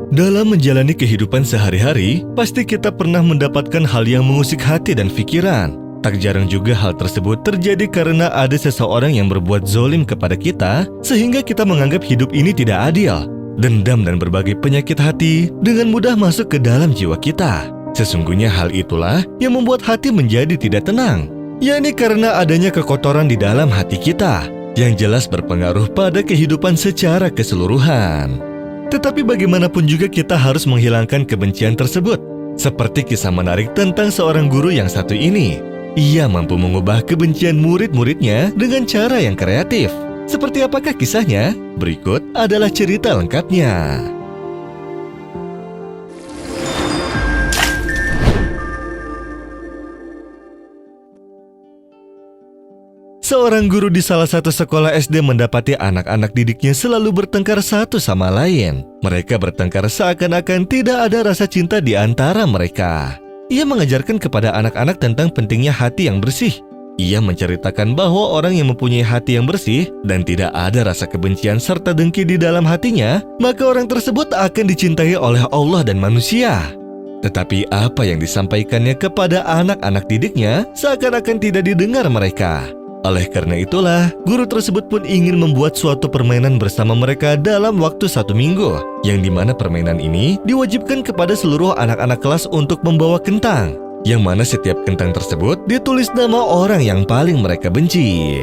Dalam menjalani kehidupan sehari-hari, pasti kita pernah mendapatkan hal yang mengusik hati dan pikiran. Tak jarang juga hal tersebut terjadi karena ada seseorang yang berbuat zolim kepada kita, sehingga kita menganggap hidup ini tidak adil. Dendam dan berbagai penyakit hati dengan mudah masuk ke dalam jiwa kita. Sesungguhnya hal itulah yang membuat hati menjadi tidak tenang, yakni karena adanya kekotoran di dalam hati kita, yang jelas berpengaruh pada kehidupan secara keseluruhan. Tetapi bagaimanapun juga kita harus menghilangkan kebencian tersebut. Seperti kisah menarik tentang seorang guru yang satu ini. Ia mampu mengubah kebencian murid-muridnya dengan cara yang kreatif. Seperti apakah kisahnya? Berikut adalah cerita lengkapnya. Seorang guru di salah satu sekolah SD mendapati anak-anak didiknya selalu bertengkar satu sama lain. Mereka bertengkar seakan-akan tidak ada rasa cinta di antara mereka. Ia mengajarkan kepada anak-anak tentang pentingnya hati yang bersih. Ia menceritakan bahwa orang yang mempunyai hati yang bersih dan tidak ada rasa kebencian serta dengki di dalam hatinya, maka orang tersebut akan dicintai oleh Allah dan manusia. Tetapi apa yang disampaikannya kepada anak-anak didiknya seakan-akan tidak didengar mereka. Oleh karena itulah, guru tersebut pun ingin membuat suatu permainan bersama mereka dalam waktu 1 minggu, yang dimana permainan ini diwajibkan kepada seluruh anak-anak kelas untuk membawa kentang, yang mana setiap kentang tersebut ditulis nama orang yang paling mereka benci.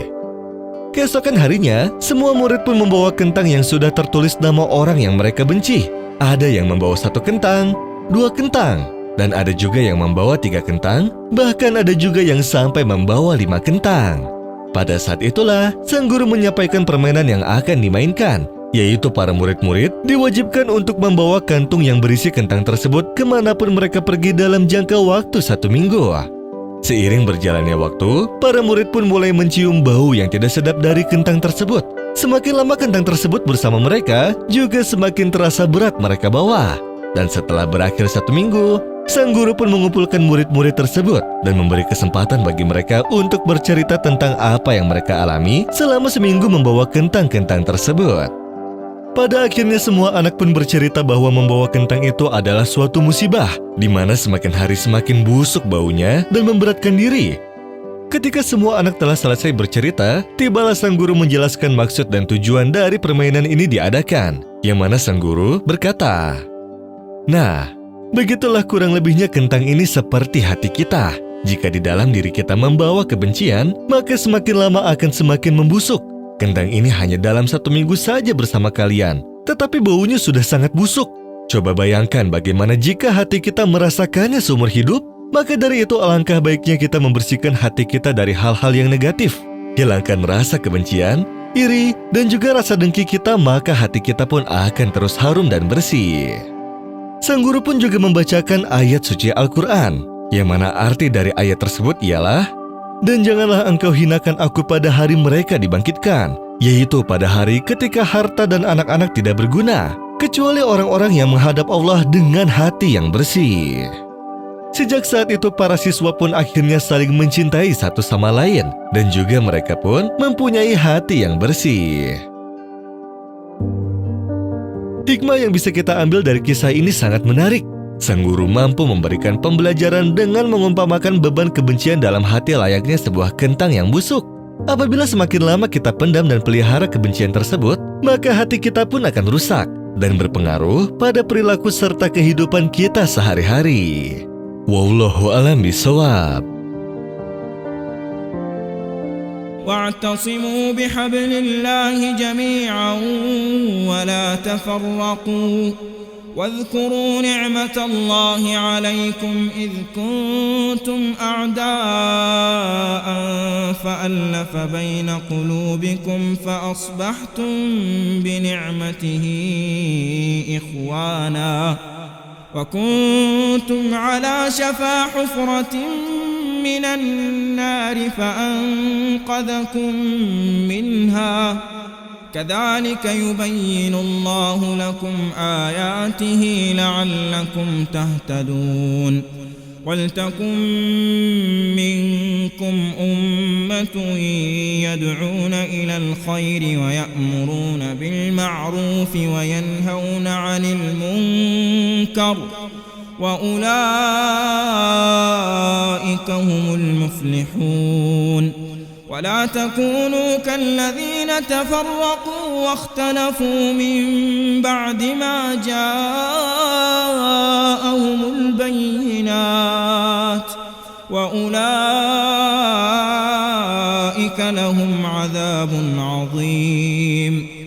Keesokan harinya, semua murid pun membawa kentang yang sudah tertulis nama orang yang mereka benci. Ada yang membawa 1 kentang, 2 kentang, dan ada juga yang membawa 3 kentang, bahkan ada juga yang sampai membawa 5 kentang. Pada saat itulah, sang guru menyampaikan permainan yang akan dimainkan, yaitu para murid-murid diwajibkan untuk membawa kantung yang berisi kentang tersebut kemanapun mereka pergi dalam jangka waktu 1 minggu. Seiring berjalannya waktu, para murid pun mulai mencium bau yang tidak sedap dari kentang tersebut. Semakin lama kentang tersebut bersama mereka, juga semakin terasa berat mereka bawa. Dan setelah berakhir 1 minggu, sang guru pun mengumpulkan murid-murid tersebut dan memberi kesempatan bagi mereka untuk bercerita tentang apa yang mereka alami selama seminggu membawa kentang-kentang tersebut. Pada akhirnya semua anak pun bercerita bahwa membawa kentang itu adalah suatu musibah, di mana semakin hari semakin busuk baunya dan memberatkan diri. Ketika semua anak telah selesai bercerita, tibalah sang guru menjelaskan maksud dan tujuan dari permainan ini diadakan, yang mana sang guru berkata, "Nah, begitulah kurang lebihnya kentang ini seperti hati kita. Jika di dalam diri kita membawa kebencian, maka semakin lama akan semakin membusuk. Kentang ini hanya dalam 1 minggu saja bersama kalian, tetapi baunya sudah sangat busuk. Coba bayangkan bagaimana jika hati kita merasakannya seumur hidup, maka dari itu alangkah baiknya kita membersihkan hati kita dari hal-hal yang negatif. Hilangkan rasa kebencian, iri, dan juga rasa dengki kita, maka hati kita pun akan terus harum dan bersih." Sang guru pun juga membacakan ayat suci Al-Quran, yang mana arti dari ayat tersebut ialah, "Dan janganlah engkau hinakan aku pada hari mereka dibangkitkan, yaitu pada hari ketika harta dan anak-anak tidak berguna, kecuali orang-orang yang menghadap Allah dengan hati yang bersih." Sejak saat itu para siswa pun akhirnya saling mencintai satu sama lain, dan juga mereka pun mempunyai hati yang bersih. Hikmah yang bisa kita ambil dari kisah ini sangat menarik. Sang guru mampu memberikan pembelajaran dengan mengumpamakan beban kebencian dalam hati layaknya sebuah kentang yang busuk. Apabila semakin lama kita pendam dan pelihara kebencian tersebut, maka hati kita pun akan rusak dan berpengaruh pada perilaku serta kehidupan kita sehari-hari. Wallahu a'lam bishawab. واعتصموا بحبل الله جميعا ولا تفرقوا واذكروا نعمة الله عليكم إذ كنتم أعداء فألف بين قلوبكم فأصبحتم بنعمته إخوانا وكنتم على شفا حفرة من النار فأنقذكم منها كذلك يبين الله لكم آياته لعلكم تهتدون ولتكن منكم أمة يدعون إلى الخير ويأمرون بالمعروف وينهون عن المنكر وأولئك هم المفلحون ولا تكونوا كالذين تفرقوا واختلفوا من بعد ما جاءهم البينات وأولئك لهم عذاب عظيم.